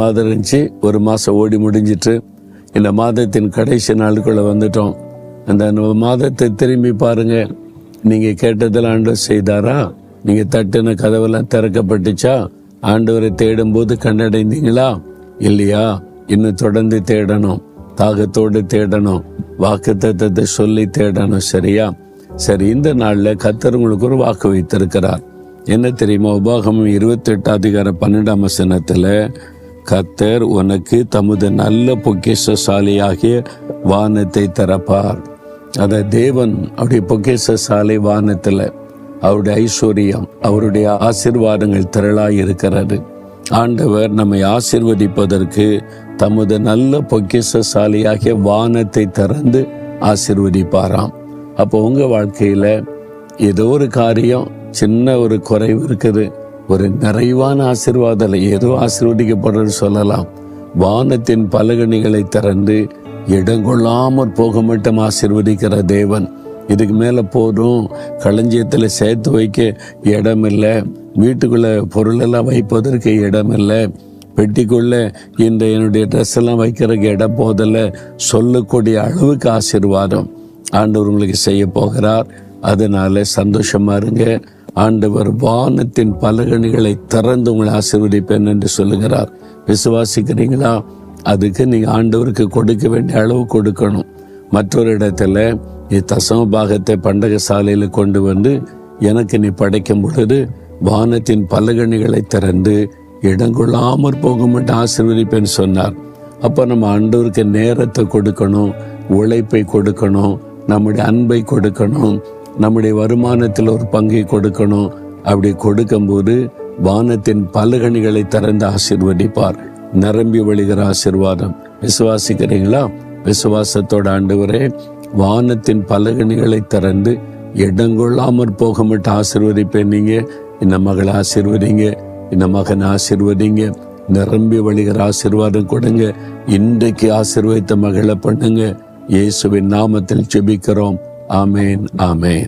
மாதம் இருந்துச்சு. ஒரு மாதம் ஓடி முடிஞ்சிட்டு இந்த மாதத்தின் கடைசி நாளுக்குள்ளே வந்துட்டோம். அந்த மாதத்தை திரும்பி பாருங்க. நீங்கள் கேட்டதெல்லாம் ஆண்டவர் செய்தாரா? நீங்கள் தட்டின கதவெல்லாம் திறக்கப்பட்டுச்சா? ஆண்டவரை தேடும்போது கண்டடைந்தீங்களா? இல்லையா? இன்னும் தொடர்ந்து தேடணும், தாகத்தோடு தேடணும், வாக்குத்தத்தத்தை சொல்லி தேடணும். சரியா? சரி, இந்த நாளில் கர்த்தர் உங்களுக்கு ஒரு வாக்கு வைத்திருக்கிறார். என்ன தெரியுமா? உபாகமம் 28:12 கர்த்தர் உனக்கு தமது நல்ல பொக்கிஷசாலியாகிய வானத்தை திறப்பார். அத தேவன் அவருடைய பொக்கிஷசாலை வானத்தில், அவருடைய ஐஸ்வர்யம், அவருடைய ஆசீர்வாதங்கள் திரளாய் இருக்கிறது. ஆண்டவர் நம்மை ஆசீர்வதிப்பதற்கு தமது நல்ல பொக்கிஷசாலியாகிய வானத்தை திறந்து ஆசீர்வதிப்பாராம். அப்போ உங்க வாழ்க்கையில ஏதோ ஒரு காரியம், சின்ன ஒரு குறைவு இருக்குது, ஒரு நிறைவான ஆசீர்வாதம், ஏதோ ஆசீர்வதிக்கப்படுறது சொல்லலாம். வானத்தின் பலகணிகளை திறந்து இடங்கொள்ளாமற் போக மட்டும் ஆசீர்வதிக்கிற தேவன். இதுக்கு மேலே போதும், களஞ்சியத்தில் சேர்த்து வைக்க இடம் இல்லை, வீட்டுக்குள்ள பொருளெல்லாம் வைப்பதற்கு இடம் இல்லை, பெட்டிக்குள்ள இந்த என்னுடைய ட்ரெஸ் எல்லாம் வைக்கிறதுக்கு இடம் போதில்லை, சொல்லக்கூடிய அளவுக்கு ஆசீர்வாதம் ஆண்டவர் உங்களுக்கு செய்ய போகிறார். அதனால சந்தோஷமா இருங்க. ஆண்டவர் வானத்தின் பலகணிகளை திறந்து உங்களை ஆசீர்வதிப்பேன் என்று சொல்லுகிறார். விசுவாசிக்கிறீங்களா? அதுக்கு நீங்க ஆண்டவருக்கு கொடுக்க வேண்டிய அளவு கொடுக்கணும். மற்றொரு இடத்துல தசம பாகத்தை பண்டக சாலையில கொண்டு வந்து எனக்கு நீ படைக்கும் பொழுது வானத்தின் பலகணிகளை திறந்து இடங்கொள்ளாமற் போக மட்டும் ஆசீர்வதிப்பேன்னு சொன்னார். அப்போ நம்ம ஆண்டவருக்கு நேரத்தை கொடுக்கணும், உழைப்பை கொடுக்கணும், நம்முடைய அன்பை கொடுக்கணும், நம்முடைய வருமானத்தில் ஒரு பங்கை கொடுக்கணும். அப்படி கொடுக்கும்போது வானத்தின் பலகணிகளை திறந்து ஆசீர்வதிப்பார். நிரம்பி வழிகிற ஆசீர்வாதம். விசுவாசிக்கிறீங்களா? விசுவாசத்தோட ஆண்டவரே, வானத்தின் பலகணிகளை திறந்து இடங்கொள்ளாமற் போக மட்டும் ஆசீர்வதிப்பேன். நீங்க இந்த மகளை ஆசீர்வதிங்க, இந்த மகனை ஆசீர்வதிங்க, நிரம்பி வழிகிற ஆசீர்வாதம் கொடுங்க. இன்றைக்கு ஆசீர்வதித்த மகளை பண்ணுங்க. இயேசுவின் நாமத்தில் ஜெபிக்கிறோம். ஆமேன், ஆமேன்.